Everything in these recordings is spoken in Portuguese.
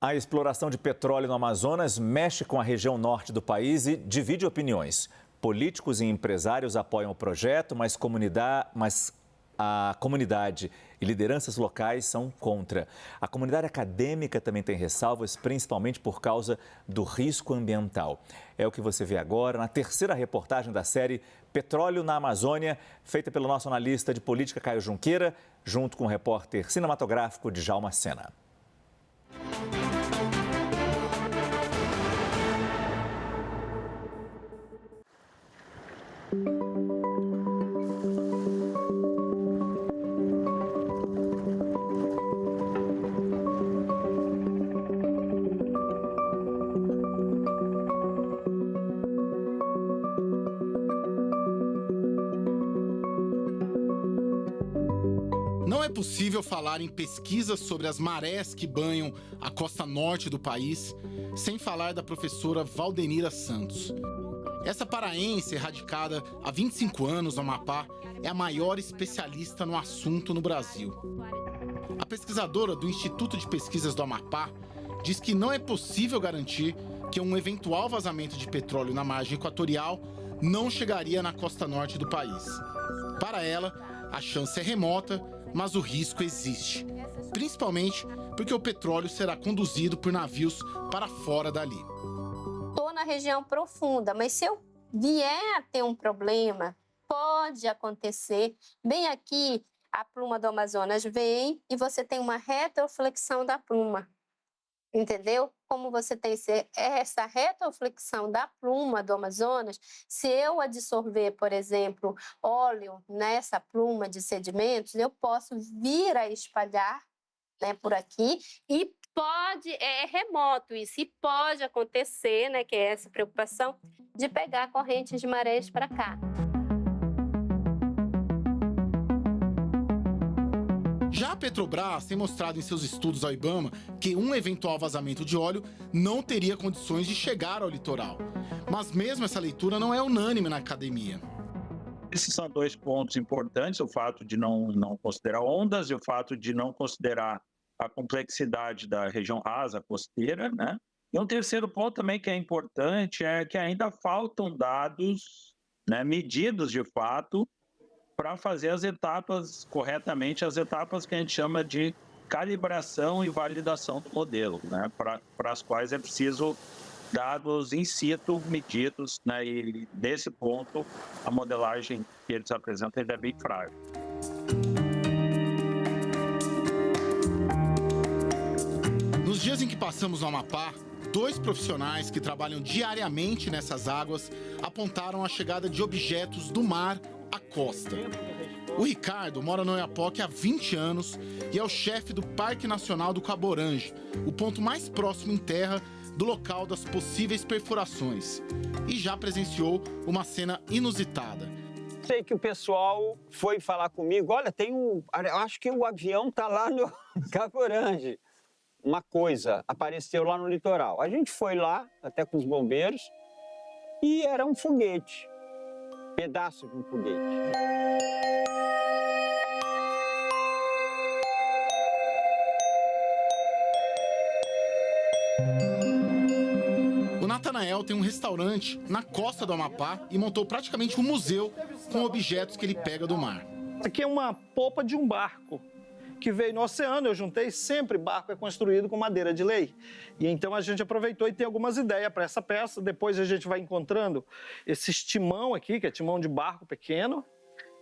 A exploração de petróleo no Amazonas mexe com a região norte do país e divide opiniões. Políticos e empresários apoiam o projeto, mas a comunidade e lideranças locais são contra. A comunidade acadêmica também tem ressalvas, principalmente por causa do risco ambiental. É o que você vê agora na terceira reportagem da série Petróleo na Amazônia, feita pelo nosso analista de política Caio Junqueira, junto com o repórter cinematográfico Djalma Sena. Não é possível falar em pesquisas sobre as marés que banham a costa norte do país sem falar da professora Valdenira Santos. Essa paraense, radicada há 25 anos no Amapá, é a maior especialista no assunto no Brasil. A pesquisadora do Instituto de Pesquisas do Amapá diz que não é possível garantir que um eventual vazamento de petróleo na margem equatorial não chegaria na costa norte do país. Para ela, a chance é remota, mas o risco existe, principalmente porque o petróleo será conduzido por navios para fora dali. Estou na região profunda, mas se eu vier a ter um problema, pode acontecer. Bem aqui, a pluma do Amazonas vem e você tem uma retroflexão da pluma, entendeu? Como você tem essa retroflexão da pluma do Amazonas, se eu absorver, por exemplo, óleo nessa pluma de sedimentos, eu posso vir a espalhar, né, por aqui e é remoto isso, e pode acontecer, né, que é essa preocupação, de pegar correntes de marés para cá. Já a Petrobras tem mostrado em seus estudos ao IBAMA que um eventual vazamento de óleo não teria condições de chegar ao litoral. Mas mesmo essa leitura não é unânime na academia. Esses são dois pontos importantes, o fato de não considerar ondas e o fato de não considerar a complexidade da região rasa costeira, né? E um terceiro ponto também que é importante é que ainda faltam dados, né, medidos de fato, para fazer as etapas corretamente, as etapas que a gente chama de calibração e validação do modelo, né? Para as quais é preciso dados in situ medidos, né? E nesse ponto a modelagem que eles apresentam ainda é bem frágil. Nos dias em que passamos no Amapá, 2 profissionais que trabalham diariamente nessas águas apontaram a chegada de objetos do mar à costa. O Ricardo mora no Oiapoque há 20 anos e é o chefe do Parque Nacional do Caborange, o ponto mais próximo em terra do local das possíveis perfurações. E já presenciou uma cena inusitada. Sei que o pessoal foi falar comigo, olha, acho que o avião está lá no Caborange. Uma coisa apareceu lá no litoral. A gente foi lá, até com os bombeiros, e era um foguete. Pedaço de um foguete. O Natanael tem um restaurante na costa do Amapá e montou praticamente um museu com objetos que ele pega do mar. Aqui é uma popa de um barco que veio no oceano. Eu juntei, sempre barco é construído com madeira de lei. E então a gente aproveitou e tem algumas ideias para essa peça. Depois a gente vai encontrando esse timão aqui, que é timão de barco pequeno.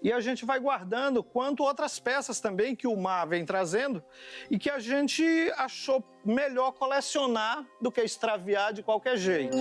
E a gente vai guardando quanto outras peças também que o mar vem trazendo e que a gente achou melhor colecionar do que extraviar de qualquer jeito.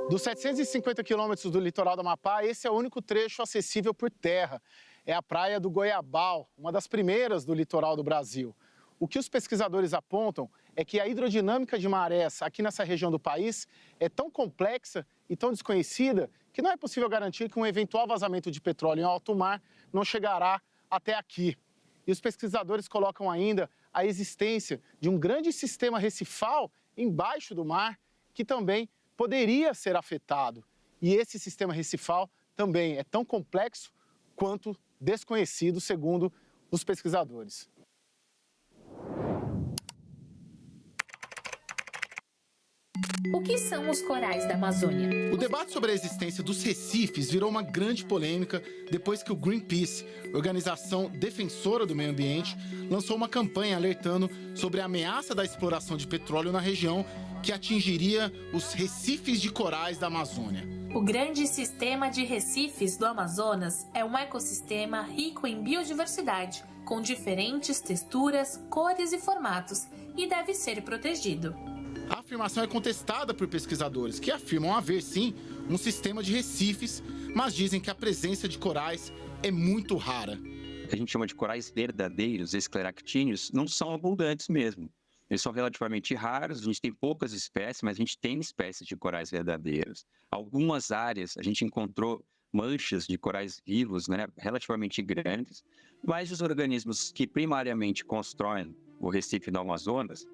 Dos 750 quilômetros do litoral do Amapá, esse é o único trecho acessível por terra. É a praia do Goiabal, uma das primeiras do litoral do Brasil. O que os pesquisadores apontam é que a hidrodinâmica de marés aqui nessa região do país é tão complexa e tão desconhecida que não é possível garantir que um eventual vazamento de petróleo em alto mar não chegará até aqui. E os pesquisadores colocam ainda a existência de um grande sistema recifal embaixo do mar que também poderia ser afetado. E esse sistema recifal também é tão complexo quanto desconhecido, segundo os pesquisadores. que são os corais da Amazônia? O debate sobre a existência dos recifes virou uma grande polêmica depois que o Greenpeace, organização defensora do meio ambiente, lançou uma campanha alertando sobre a ameaça da exploração de petróleo na região que atingiria os recifes de corais da Amazônia. O grande sistema de recifes do Amazonas é um ecossistema rico em biodiversidade, com diferentes texturas, cores e formatos, e deve ser protegido. A afirmação é contestada por pesquisadores que afirmam haver, sim, um sistema de recifes, mas dizem que a presença de corais é muito rara. A gente chama de corais verdadeiros, escleractíneos, não são abundantes mesmo. Eles são relativamente raros, a gente tem poucas espécies, mas a gente tem espécies de corais verdadeiros. Algumas áreas a gente encontrou manchas de corais vivos, né, relativamente grandes, mas os organismos que primariamente constroem o recife do Amazonas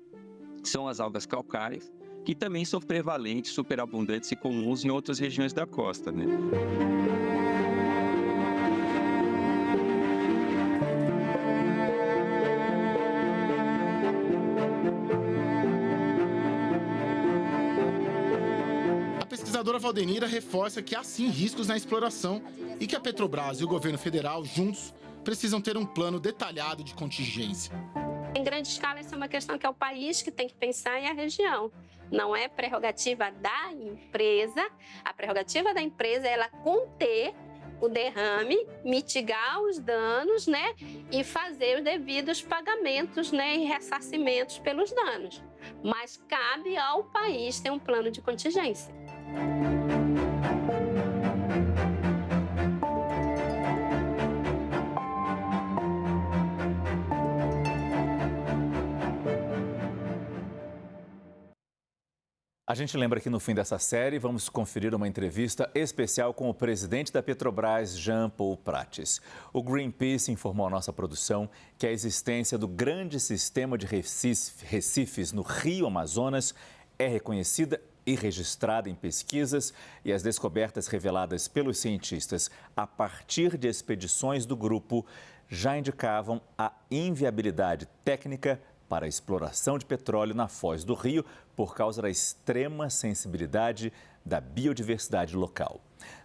são as algas calcárias, que também são prevalentes, superabundantes e comuns em outras regiões da costa, né? A pesquisadora Valdenira reforça que há sim riscos na exploração e que a Petrobras e o governo federal, juntos, precisam ter um plano detalhado de contingência. Em grande escala, isso é uma questão que é o país que tem que pensar e a região. Não é prerrogativa da empresa. A prerrogativa da empresa é ela conter o derrame, mitigar os danos, né, e fazer os devidos pagamentos, né, e ressarcimentos pelos danos. Mas cabe ao país ter um plano de contingência. A gente lembra que no fim dessa série vamos conferir uma entrevista especial com o presidente da Petrobras, Jean Paul Prates. O Greenpeace informou à nossa produção que a existência do grande sistema de recifes no Rio Amazonas é reconhecida e registrada em pesquisas, e as descobertas reveladas pelos cientistas a partir de expedições do grupo já indicavam a inviabilidade técnica para a exploração de petróleo na foz do Rio por causa da extrema sensibilidade da biodiversidade local.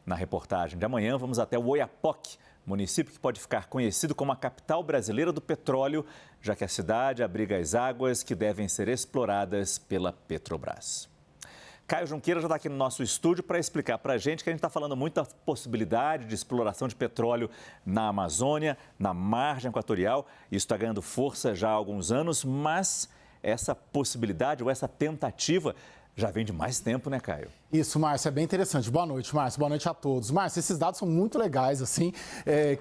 Na reportagem de amanhã, vamos até o Oiapoque, município que pode ficar conhecido como a capital brasileira do petróleo, já que a cidade abriga as águas que devem ser exploradas pela Petrobras. Caio Junqueira já está aqui no nosso estúdio para explicar para a gente que a gente está falando muito da possibilidade de exploração de petróleo na Amazônia, na margem equatorial. Isso está ganhando força já há alguns anos, mas essa possibilidade ou essa tentativa já vem de mais tempo, né, Caio? Isso, Márcio, é bem interessante. Boa noite, Márcio. Boa noite a todos. Márcio, esses dados são muito legais, assim,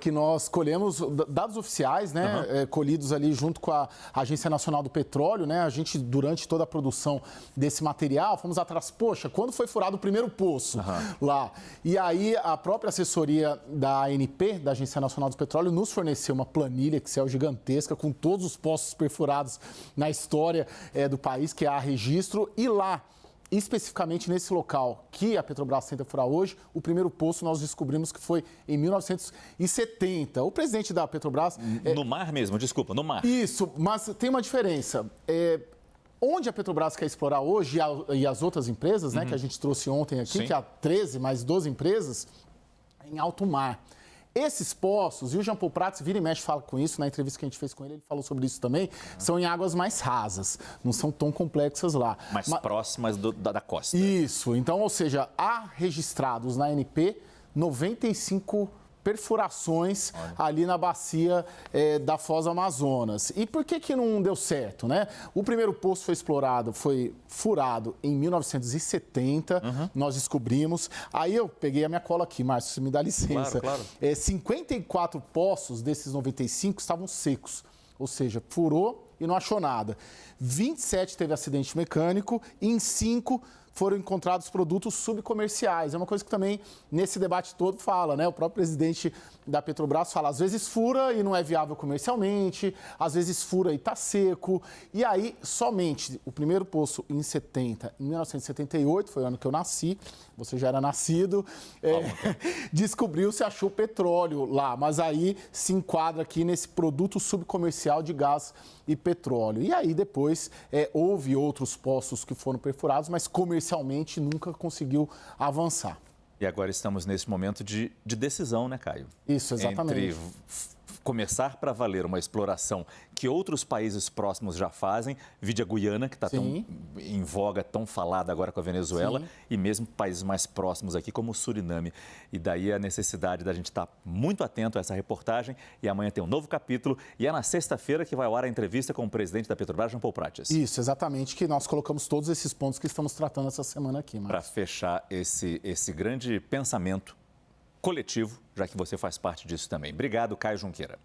que nós colhemos, dados oficiais, né, colhidos ali junto com a Agência Nacional do Petróleo, né, a gente, durante toda a produção desse material, fomos atrás, poxa, quando foi furado o primeiro poço lá? E aí, a própria assessoria da ANP, da Agência Nacional do Petróleo, nos forneceu uma planilha Excel gigantesca com todos os poços perfurados na história do país, que há registro, e lá, especificamente nesse local que a Petrobras tenta furar hoje, o primeiro poço nós descobrimos que foi em 1970. O presidente da Petrobras... No mar mesmo, desculpa, no mar. Isso, mas tem uma diferença. Onde a Petrobras quer explorar hoje e as outras empresas, né, que a gente trouxe ontem aqui, que há 13 mais 12 empresas, em alto mar. Esses poços, e o Jean Paul Prates vira e mexe fala com isso, na entrevista que a gente fez com ele, ele falou sobre isso também, são em águas mais rasas, não são tão complexas lá. Mais próximas da costa. Isso, então, ou seja, há registrados na ANP 95 perfurações ali na bacia da Foz do Amazonas. E por que não deu certo, né? O primeiro poço foi furado em 1970, nós descobrimos. Aí eu peguei a minha cola aqui, Márcio, se me dá licença. Claro. 54 poços desses 95 estavam secos, ou seja, furou e não achou nada. 27 teve acidente mecânico e em 5 foram encontrados produtos subcomerciais. É uma coisa que também, nesse debate todo, fala, né? O próprio presidente da Petrobras fala, às vezes fura e não é viável comercialmente, às vezes fura e está seco. E aí, somente o primeiro poço em 1978, foi o ano que eu nasci, você já era nascido, descobriu-se, achou petróleo lá, mas aí se enquadra aqui nesse produto subcomercial de gás e petróleo. E aí depois houve outros poços que foram perfurados, mas comerciais inicialmente nunca conseguiu avançar. E agora estamos nesse momento de decisão, né, Caio? Isso, exatamente. Entre começar para valer uma exploração que outros países próximos já fazem, vide a Guiana, que está tão em voga, tão falada agora com a Venezuela, e mesmo países mais próximos aqui, como o Suriname. E daí a necessidade da gente estar muito atento a essa reportagem. E amanhã tem um novo capítulo. E é na sexta-feira que vai ao ar a entrevista com o presidente da Petrobras, Jean Paul Prates. Isso, exatamente, que nós colocamos todos esses pontos que estamos tratando essa semana aqui, Márcio. Para fechar esse grande pensamento coletivo, já que você faz parte disso também. Obrigado, Caio Junqueira.